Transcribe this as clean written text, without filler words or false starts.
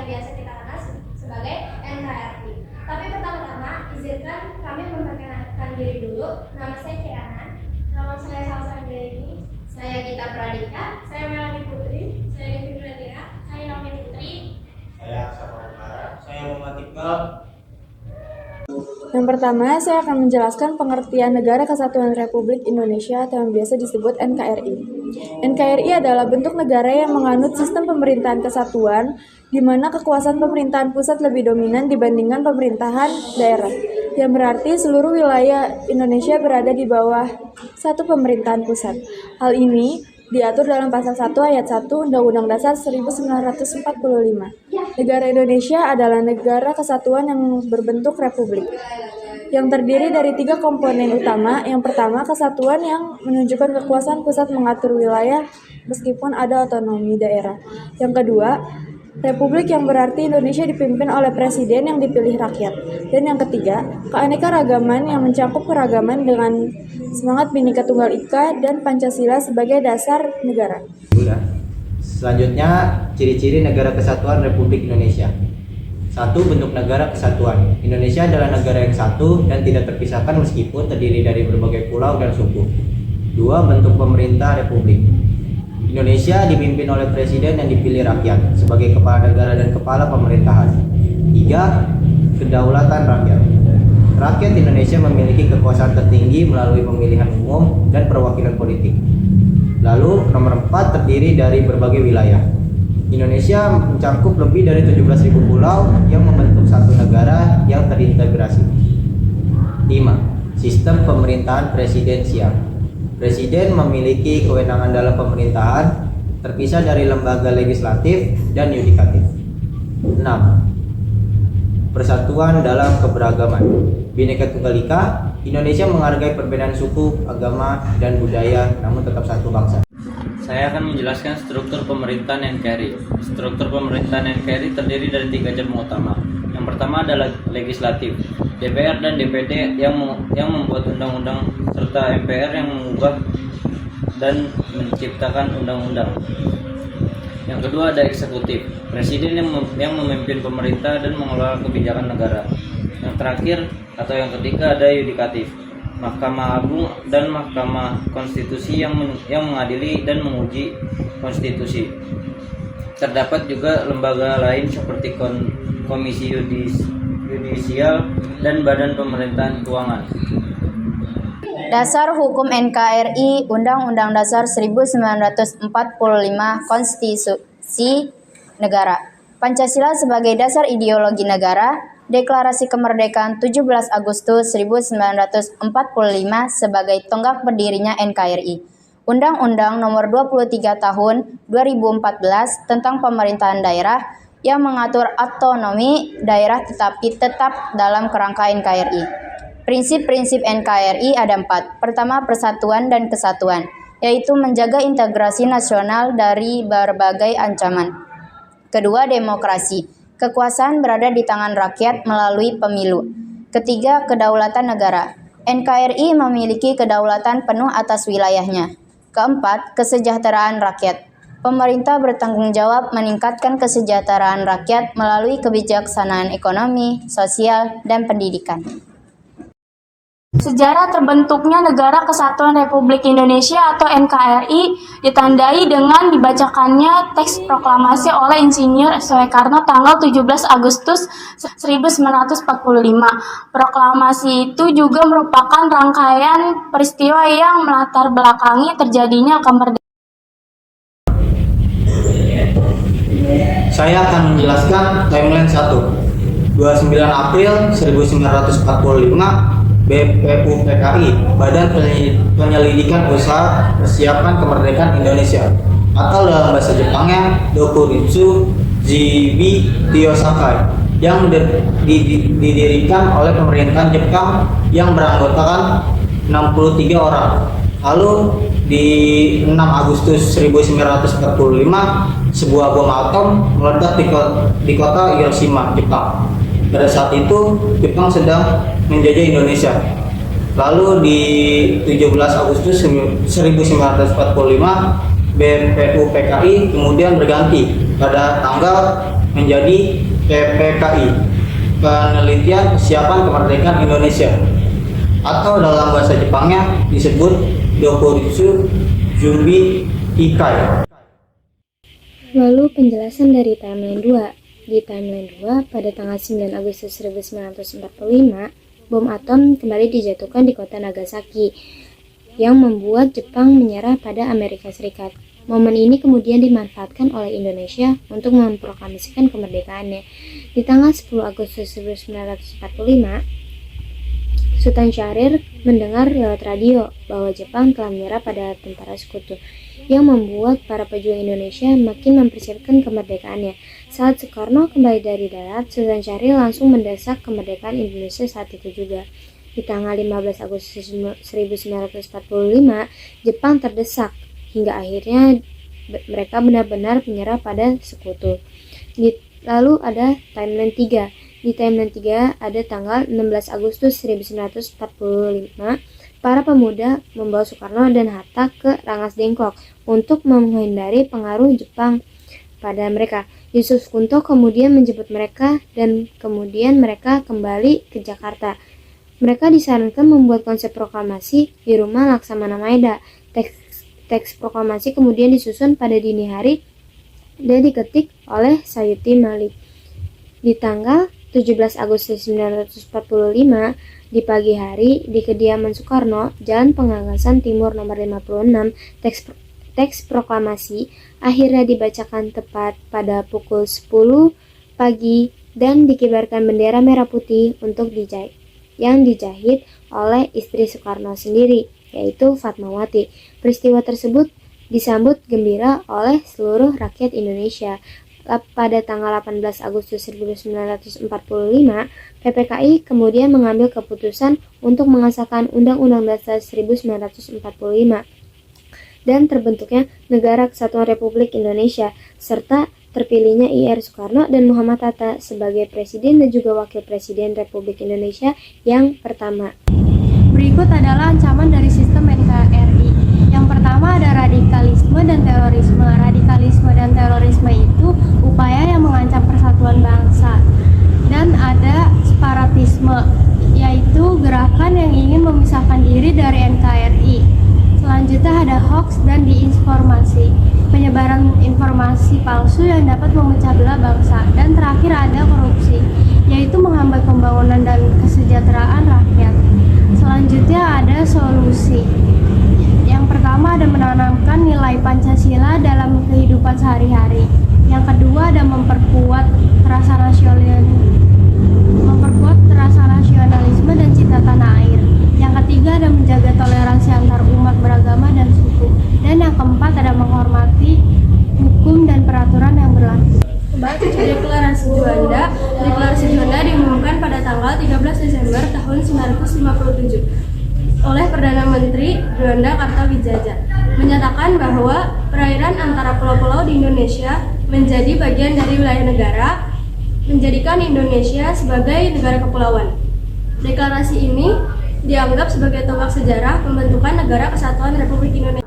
biasa kita kenal sebagai NKRI. Tapi pertama-tama izinkan kami memperkenalkan diri dulu. Nama saya Kirana. Nama saya Salsa Dewi. Saya Gita Pradika. Saya Melani Putri. Saya Devi Pradira. Saya Nomi Putri. Saya Safa Utara. Saya Muhammad Iqbal. Yang pertama, saya akan menjelaskan pengertian Negara Kesatuan Republik Indonesia atau yang biasa disebut NKRI. NKRI adalah bentuk negara yang menganut sistem pemerintahan kesatuan, di mana kekuasaan pemerintahan pusat lebih dominan dibandingkan pemerintahan daerah, yang berarti seluruh wilayah Indonesia berada di bawah satu pemerintahan pusat. Hal ini diatur dalam Pasal 1 Ayat 1 Undang-Undang Dasar 1945. Negara Indonesia adalah negara kesatuan yang berbentuk republik, yang terdiri dari 3 komponen utama. Yang pertama, kesatuan yang menunjukkan kekuasaan pusat mengatur wilayah meskipun ada otonomi daerah. Yang kedua, republik yang berarti Indonesia dipimpin oleh presiden yang dipilih rakyat. Dan yang ketiga, keanekaragaman yang mencakup keragaman dengan semangat Bhinneka Tunggal Ika dan Pancasila sebagai dasar negara. Selanjutnya, ciri-ciri Negara Kesatuan Republik Indonesia. 1. Bentuk negara kesatuan. Indonesia adalah negara yang satu dan tidak terpisahkan meskipun terdiri dari berbagai pulau dan suku. 2. Bentuk pemerintah republik. Indonesia dipimpin oleh presiden yang dipilih rakyat sebagai kepala negara dan kepala pemerintahan. 3. Kedaulatan rakyat. Rakyat Indonesia memiliki kekuasaan tertinggi melalui pemilihan umum dan perwakilan politik. Lalu nomor 4, terdiri dari berbagai wilayah. Indonesia mencakup lebih dari 17.000 pulau yang membentuk satu negara yang terintegrasi. 5. Sistem pemerintahan presidensial. Presiden memiliki kewenangan dalam pemerintahan, terpisah dari lembaga legislatif dan yudikatif. 6. Persatuan dalam keberagaman. Bhinneka Tunggal Ika. Indonesia menghargai perbedaan suku, agama, dan budaya, namun tetap satu bangsa. Saya akan menjelaskan struktur pemerintahan NKRI. Struktur pemerintahan NKRI terdiri dari 3 cabang utama. Yang pertama adalah legislatif, DPR dan DPD yang membuat undang-undang, serta MPR yang mengubah dan menciptakan undang-undang. Yang kedua ada eksekutif, presiden yang memimpin pemerintah dan mengelola kebijakan negara. Yang terakhir atau yang ketiga ada yudikatif, Mahkamah Agung dan Mahkamah Konstitusi yang mengadili dan menguji konstitusi. Terdapat juga lembaga lain seperti Komisi Yudisial dan Badan Pemerintahan Keuangan. Dasar Hukum NKRI, Undang-Undang Dasar 1945, Konstitusi Negara. Pancasila sebagai dasar ideologi negara. Deklarasi Kemerdekaan 17 Agustus 1945 sebagai tonggak berdirinya NKRI. Undang-Undang Nomor 23 Tahun 2014 tentang Pemerintahan Daerah yang mengatur otonomi daerah tetapi tetap dalam kerangka NKRI. Prinsip-prinsip NKRI ada 4. Pertama, persatuan dan kesatuan, yaitu menjaga integrasi nasional dari berbagai ancaman. Kedua, demokrasi. Kekuasaan berada di tangan rakyat melalui pemilu. Ketiga, kedaulatan negara. NKRI memiliki kedaulatan penuh atas wilayahnya. Keempat, kesejahteraan rakyat. Pemerintah bertanggung jawab meningkatkan kesejahteraan rakyat melalui kebijaksanaan ekonomi, sosial, dan pendidikan. Sejarah terbentuknya Negara Kesatuan Republik Indonesia atau NKRI ditandai dengan dibacakannya teks proklamasi oleh Insinyur Soekarno tanggal 17 Agustus 1945. Proklamasi itu juga merupakan rangkaian peristiwa yang melatar belakangi terjadinya kemerdekaan. Saya akan menjelaskan timeline 1. 29 April 1945, BPUPKI, Badan Penyelidikan Usaha Persiapan Kemerdekaan Indonesia, atau dalam bahasa Jepangnya Dokuritsu Jibi Tyosakai, yang didirikan oleh pemerintahan Jepang yang beranggotakan 63 orang. Lalu di 6 Agustus 1945, sebuah bom atom meledak di kota Hiroshima, Jepang. Pada saat itu Jepang sedang menjajah Indonesia. Lalu di 17 Agustus 1945, BPUPKI kemudian berganti pada tanggal menjadi PPKI, Penelitian Persiapan Kemerdekaan Indonesia, atau dalam bahasa Jepangnya disebut Dokuritsu Junbi Ikai. Lalu penjelasan dari timeline 2. Di timeline 2, pada tanggal 9 Agustus 1945, bom atom kembali dijatuhkan di kota Nagasaki, yang membuat Jepang menyerah pada Amerika Serikat. Momen ini kemudian dimanfaatkan oleh Indonesia untuk memproklamasikan kemerdekaannya. Di tanggal 10 Agustus 1945, Sultan Syahrir mendengar lewat radio bahwa Jepang telah menyerah pada tentara sekutu, yang membuat para pejuang Indonesia makin mempersiapkan kemerdekaannya. Saat Soekarno kembali dari darat, Sultan Syahrir langsung mendesak kemerdekaan Indonesia saat itu juga. Di tanggal 15 Agustus 1945, Jepang terdesak hingga akhirnya mereka benar-benar menyerah pada sekutu. Lalu ada timeline 3. Di timeline 3 ada tanggal 16 Agustus 1945, para pemuda membawa Soekarno dan Hatta ke Rangas Dengklok untuk menghindari pengaruh Jepang pada mereka. Yusuf Kunto kemudian menjemput mereka dan kemudian mereka kembali ke Jakarta. Mereka disarankan membuat konsep proklamasi di rumah Laksamana Maeda. Teks proklamasi kemudian disusun pada dini hari dan diketik oleh Sayuti Malik. Di tanggal 17 Agustus 1945, di pagi hari, di kediaman Soekarno, Jalan Pengagasan Timur nomor 56, teks proklamasi akhirnya dibacakan tepat pada pukul 10 pagi dan dikibarkan bendera merah putih untuk yang dijahit oleh istri Soekarno sendiri, yaitu Fatmawati. Peristiwa tersebut disambut gembira oleh seluruh rakyat Indonesia. Pada tanggal 18 Agustus 1945, PPKI kemudian mengambil keputusan untuk mengesahkan Undang-Undang Dasar 1945 dan terbentuknya Negara Kesatuan Republik Indonesia, serta terpilihnya IR Soekarno dan Muhammad Hatta sebagai Presiden dan juga Wakil Presiden Republik Indonesia yang pertama. Berikut adalah ancaman dari sistem NKRI. Yang pertama ada radikalisme dan terorisme. Radikalisme dan terorisme itu upaya yang mengancam persatuan bangsa. Dan ada separatisme, yaitu gerakan yang ingin memisahkan diri dari NKRI. Selanjutnya ada hoax dan disinformasi, penyebaran informasi palsu yang dapat memecah belah bangsa. Dan terakhir ada korupsi, yaitu menghambat pembangunan dan kesejahteraan rakyat. Selanjutnya ada solusi. Yang pertama ada menanamkan nilai Pancasila dalam kehidupan sehari-hari. Yang kedua ada memperkuat rasa nasionalisme dan cinta tanah air. Yang ketiga ada menjaga toleransi antar umat beragama dan suku. Dan yang keempat ada menghormati hukum dan peraturan yang berlaku. Deklarasi Juanda. Deklarasi Juanda diumumkan pada tanggal 13 Desember tahun 1957 oleh Perdana Menteri Juanda Kartawijaya, menyatakan bahwa perairan antara pulau-pulau di Indonesia menjadi bagian dari wilayah negara, menjadikan Indonesia sebagai negara kepulauan. Deklarasi ini dianggap sebagai tonggak sejarah pembentukan Negara Kesatuan Republik Indonesia.